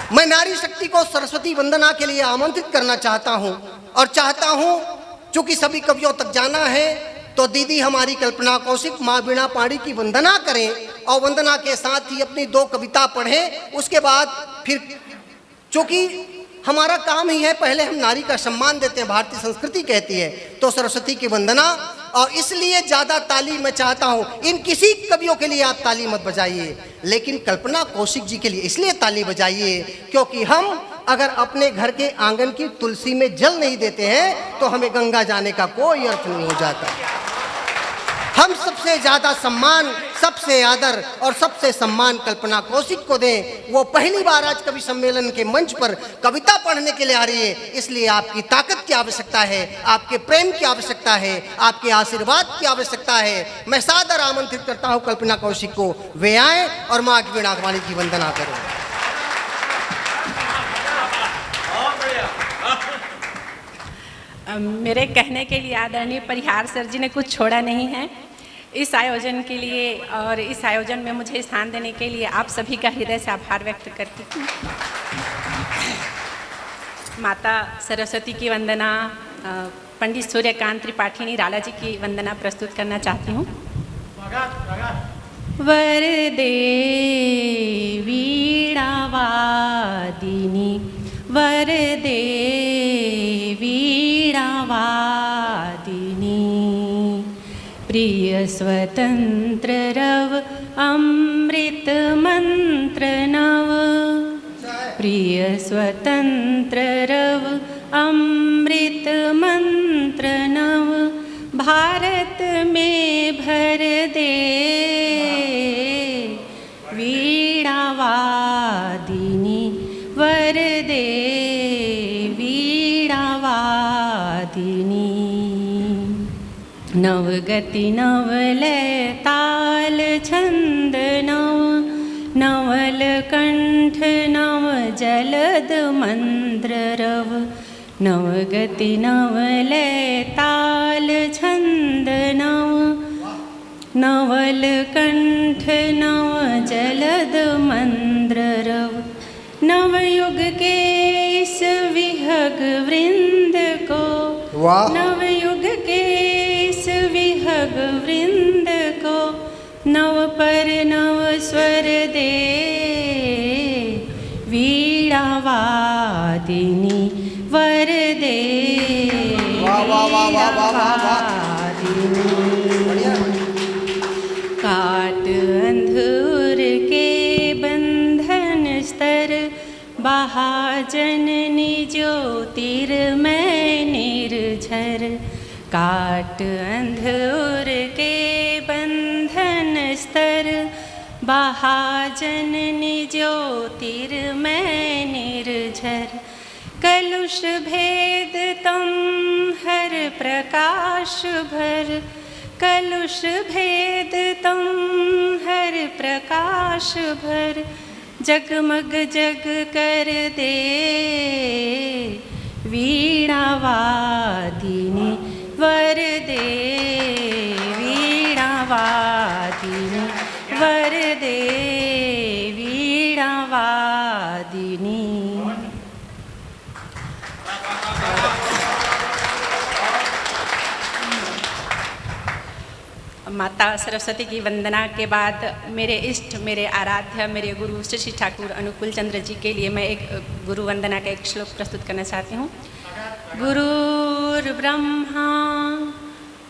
मैं नारी शक्ति को सरस्वती वंदना के लिए आमंत्रित करना चाहता हूं और चाहता हूं, चूंकि सभी कवियों तक जाना है, तो दीदी हमारी कल्पना कौशिक माँ वीणा पाणी की वंदना करें और वंदना के साथ ही अपनी 2 कविता पढ़ें। उसके बाद फिर, चूंकि हमारा काम ही है, पहले हम नारी का सम्मान देते हैं, भारतीय संस्कृति कहती है, तो सरस्वती की वंदना। और इसलिए ज़्यादा ताली मैं चाहता हूं, इन किसी कवियों के लिए आप ताली मत बजाइए, लेकिन कल्पना कौशिक जी के लिए इसलिए ताली बजाइए क्योंकि हम अगर अपने घर के आंगन की तुलसी में जल नहीं देते हैं तो हमें गंगा जाने का कोई अर्थ नहीं हो जाता। हम सबसे ज़्यादा सम्मान, सबसे आदर और सबसे सम्मान कल्पना कौशिक को दें। वो पहली बार आज कवि सम्मेलन के मंच पर कविता पढ़ने के लिए आ रही है, इसलिए आपकी ताकत की आवश्यकता है, आपके प्रेम की आवश्यकता है, आपके आशीर्वाद की आवश्यकता है। मैं सादर आमंत्रित करता हूँ कल्पना कौशिक को, वे आए और माँ की वीणा पाणी की वंदना करें। मेरे कहने के लिए आदरणीय परिहार सर जी ने कुछ छोड़ा नहीं है। इस आयोजन के लिए और इस आयोजन में मुझे स्थान देने के लिए आप सभी का हृदय से आभार व्यक्त करती हूँ। माता सरस्वती की वंदना, पंडित सूर्यकांत त्रिपाठी निराला जी की वंदना प्रस्तुत करना चाहती हूँ। वरदे वीणा वादिनी, वरदे वीणा वादिनी, प्रिय स्वतंत्र रव अमृत मंत्र नव, प्रिय स्वतंत्र रव अमृत मंत्र नव, भारत में भर दे वीणा वादिनी, वरदे वीणा वादिनी। नवगति नवलय ताल छंद नव, नवल कंठ नव जलद मंद्र रव, नवगति नवलय ताल छंद नव, नवल कंठ नव जलद मंद्र रव, नवयुग के इस विहग वृंद को, नवयुग के इस विहग वृंद को, नव पर नव स्वर दे वीणा वादिनी, वरदे वीणा वादिनी। काट अंधुर के बंधन स्तर, महाजननी ज्योतिर्मय निर्झर, काट अंधुर के बंधन स्तर, महाजननी ज्योतिर्मय निर्झर, कलुष भेद तम हर प्रकाश भर, कलुष भेद तम हर प्रकाश भर, जगमग जग कर दे वीणा वादिनी, वरदे वीणा वादिनी, वरदे वीणा वादिनी। माता सरस्वती की वंदना के बाद मेरे इष्ट, मेरे आराध्य, मेरे गुरु श्री ठाकुर अनुकूल चंद्र जी के लिए मैं एक गुरु वंदना का एक श्लोक प्रस्तुत करना चाहती हूँ। गुरुर्ब्रह्मा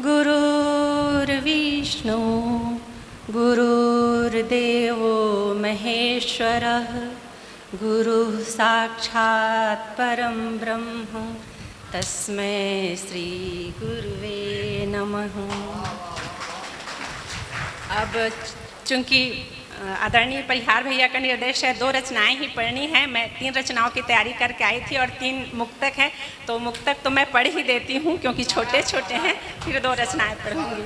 गुरुर्विष्णु गुरुर्देवो महेश्वरः, गुरुः साक्षात् परं ब्रह्म, तस्मै श्री गुरुवे नमः। अब चूँकि आदरणीय परिहार भैया का निर्देश है 2 रचनाएं ही पढ़नी है, मैं 3 रचनाओं की तैयारी करके आई थी और 3 मुक्तक हैं, तो मुक्तक तो मैं पढ़ ही देती हूँ क्योंकि छोटे छोटे हैं, फिर 2 रचनाएं पढ़ूंगी।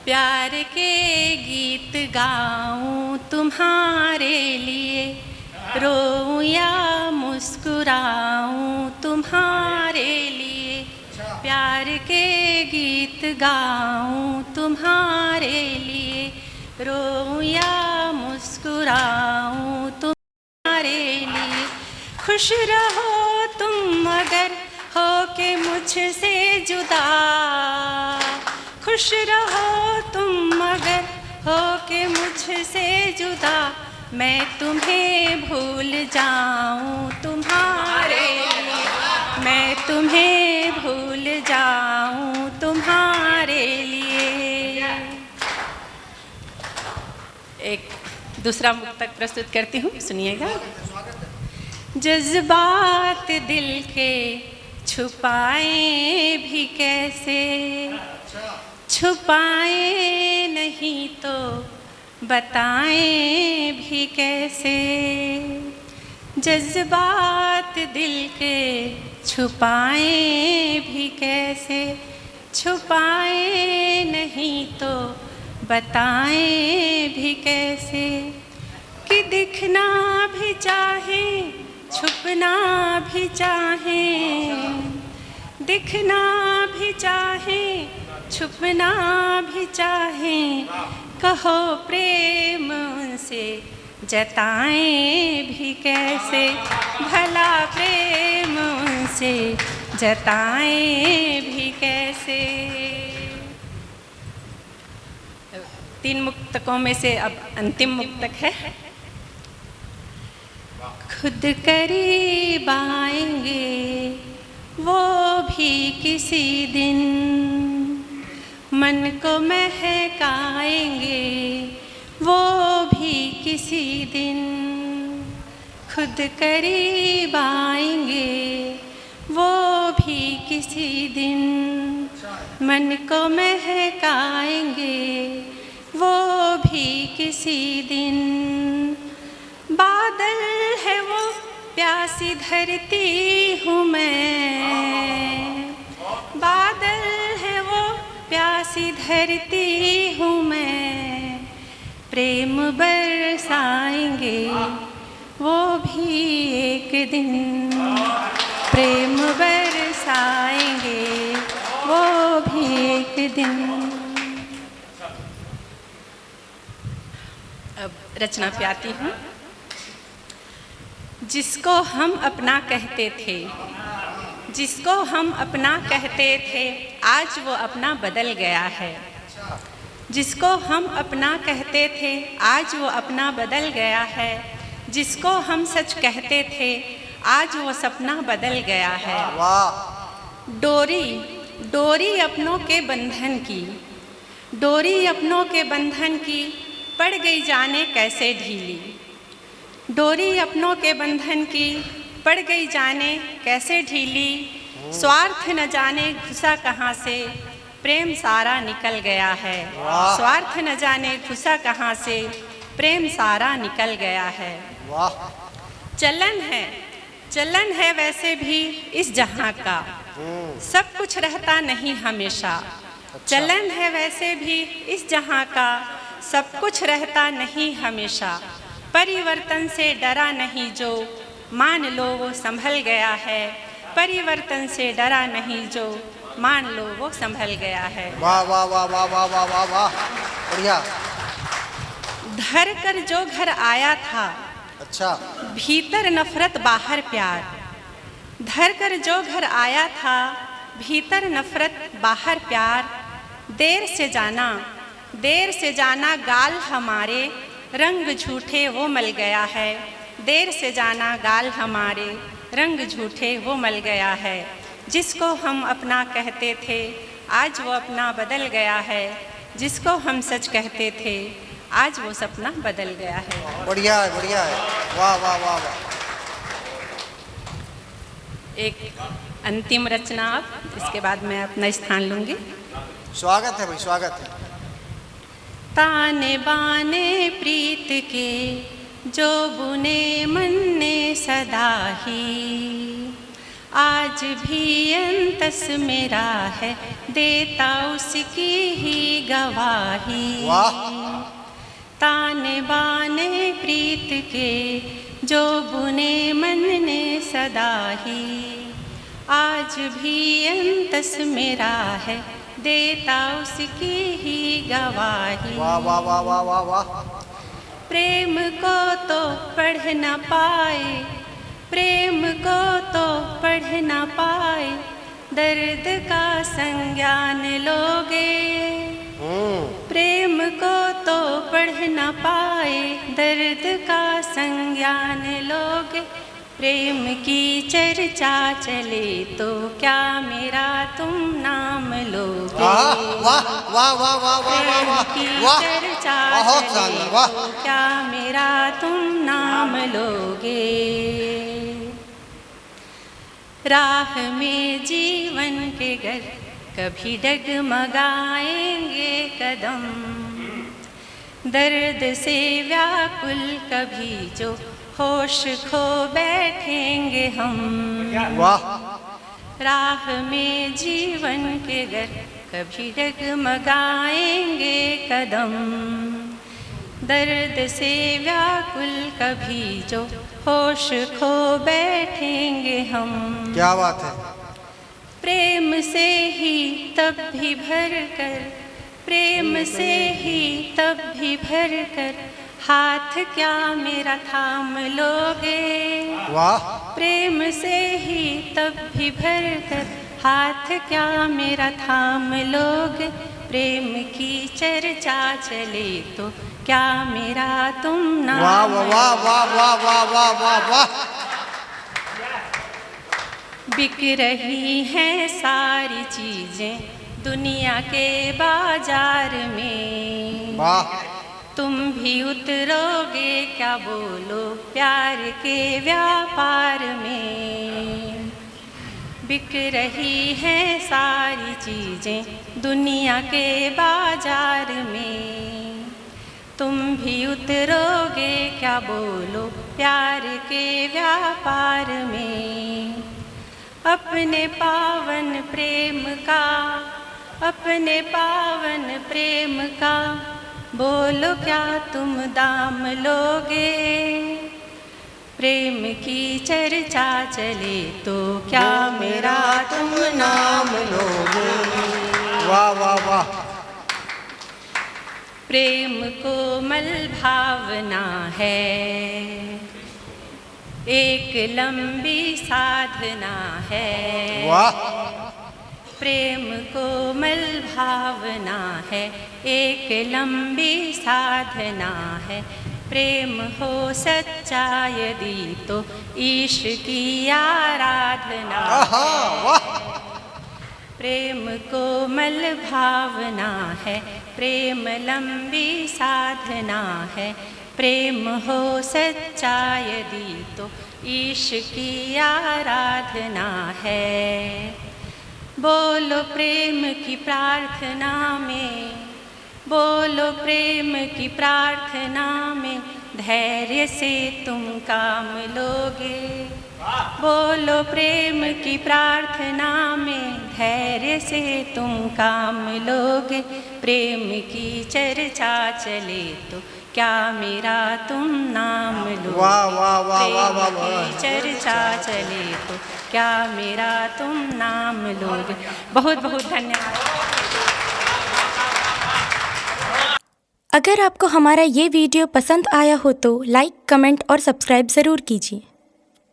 प्यार के गीत गाऊं तुम्हारे लिए, रोऊं या मुस्कुराऊं तुम्हारे लिए, प्यार के गीत गाऊं तुम्हारे लिए, रोऊं या मुस्कुराऊं तुम्हारे खुश रहो तुम अगर हो के मुझसे जुदा, खुश रहो तुम अगर हो के मुझसे जुदा, मैं तुम्हें भूल जाऊं तुम्हारे लिए, मैं तुम्हें भूल जाऊं तुम्हारे लिए। एक दूसरा मुक्तक प्रस्तुत करती हूँ, सुनिएगा। जज्बात दिल के छुपाए भी कैसे, छुपाए नहीं तो बताएं भी कैसे, जज्बात दिल के छुपाए भी कैसे, छुपाए नहीं तो बताएं भी कैसे, कि दिखना भी चाहे छुपना भी चाहे, दिखना भी चाहे छुपना भी चाहे, कहो प्रेम उनसे जताएं भी कैसे, भला प्रेम उनसे जताएं भी कैसे। 3 मुक्तकों में से अब अंतिम मुक्तक है। खुद करीब आएंगे वो भी किसी दिन, मन को महकाएंगे वो भी किसी दिन, खुद करीब आएंगे वो भी किसी दिन, मन को महकाएंगे वो भी किसी दिन। बादल है वो प्यासी धरती हूँ मैं, बादल है वो प्यासी धरती हूँ मैं, प्रेम बरसाएंगे वो भी एक दिन, प्रेम बरसाएंगे वो भी एक दिन। अब रचना पे आती हूँ। जिसको हम अपना कहते थे, जिसको हम अपना कहते थे, आज वो अपना बदल गया है, जिसको हम अपना कहते थे आज वो अपना बदल गया है, जिसको हम सच कहते थे आज वो सपना बदल गया है। डोरी डोरी अपनों के बंधन की, डोरी अपनों के बंधन की, पड़ गई जाने कैसे ढीली, डोरी अपनों के बंधन की पड़ गई जाने कैसे ढीली, स्वार्थ न जाने घुसा कहाँ से, प्रेम सारा निकल गया है, स्वार्थ न जाने घुसा कहाँ से, प्रेम सारा निकल गया है। चलन है वैसे भी इस जहाँ का, सब कुछ रहता नहीं हमेशा, चलन है वैसे भी इस जहाँ का, सब कुछ रहता नहीं हमेशा, परिवर्तन से डरा नहीं जो, मान लो वो संभल गया है, परिवर्तन से डरा नहीं जो, मान लो वो संभल गया है। वाह वाह वाह वाह वाह वाह वाह वाह, बढ़िया। धर कर जो घर आया था, अच्छा, भीतर नफरत बाहर प्यार, धर कर जो घर आया था, भीतर नफरत बाहर प्यार, देर से जाना गाल हमारे, रंग झूठे वो मल गया है, देर से जाना गाल हमारे, रंग झूठे वो मल गया है, जिसको हम अपना कहते थे आज वो अपना बदल गया है, जिसको हम सच कहते थे आज वो सपना बदल गया है। बढ़िया है, बढ़िया है, वाह वाह वाह वाह। एक अंतिम रचना अब, इसके बाद मैं अपना स्थान लूँगी। स्वागत है भाई, स्वागत है। ताने बाने प्रीत के जो बुने मन ने सदा ही, आज भी अंतस मेरा है देता उसकी ही गवाही। ताने बाने प्रीत के जो बुने मन ने सदा ही, आज भी अंतस मेरा है देता उसकी ही गवाही। वाह वाह वाह वाह वाह वाह। प्रेम को तो पढ़ न पाए प्रेम को तो पढ़ ना पाए, दर्द का संज्ञान लोगे। प्रेम को तो पढ़ ना पाए, दर्द का संज्ञान लोगे। प्रेम की चर्चा चले तो क्या मेरा तुम नाम लोगे। वाह वाह वाह वाह वाह वाह वाह की वाह, चर्चा बहुत चले शानदार, वाह। तो क्या मेरा तुम नाम लोगे। राह में जीवन के गर कभी डगमगाएंगे कदम, दर्द से व्याकुल कभी जो होश खो बैठेंगे हम। वाह। राह में जीवन के गर कभी डगमगाएंगे कदम, दर्द से व्याकुल कभी जो होश खो बैठेंगे हम। क्या बात है। प्रेम से ही तब भी भर कर, प्रेम से ही तब भी भर कर, हाथ क्या मेरा थाम लोगे। वाह। प्रेम से ही तब भी भर कर, हाथ क्या मेरा थाम लोगे। प्रेम की चर्चा चले तो क्या मेरा तुम नाम। वाह वाह वाह वाह वाह वाह वाह वाह। बिक रही हैं सारी चीजें दुनिया के बाजार में, वाह। तुम भी उतरोगे क्या बोलो प्यार के व्यापार में। बिक रही हैं सारी चीजें दुनिया के बाजार में, तुम भी उतरोगे क्या बोलो प्यार के व्यापार में। अपने पावन प्रेम का, अपने पावन प्रेम का बोलो क्या तुम दाम लोगे। प्रेम की चर्चा चले तो क्या मेरा तुम नाम लोगे। वाह वाह वाह। प्रेम कोमल भावना है, एक लंबी साधना है। वाह। प्रेम कोमल भावना है, एक लंबी साधना है। प्रेम हो सच्चा यदि तो ईश की आराधना है। प्रेम कोमल भावना है, प्रेम लंबी साधना है। प्रेम हो सच्चा यदि तो ईश की आराधना है। बोलो प्रेम की प्रार्थना में, बोलो प्रेम की प्रार्थना में, धैर्य से तुम काम लोगे। बोलो प्रेम की प्रार्थना में, धैर्य से तुम काम लोगे। प्रेम की चर्चा चले तो क्या मेरा तुम नाम लोगे। वाह वाह वाह वाह वाह प्रेम वाह। की चर्चा चले तो क्या मेरा तुम नाम लोगे। बहुत बहुत धन्यवाद। अगर आपको हमारा ये वीडियो पसंद आया हो तो लाइक, कमेंट और सब्सक्राइब ज़रूर कीजिए।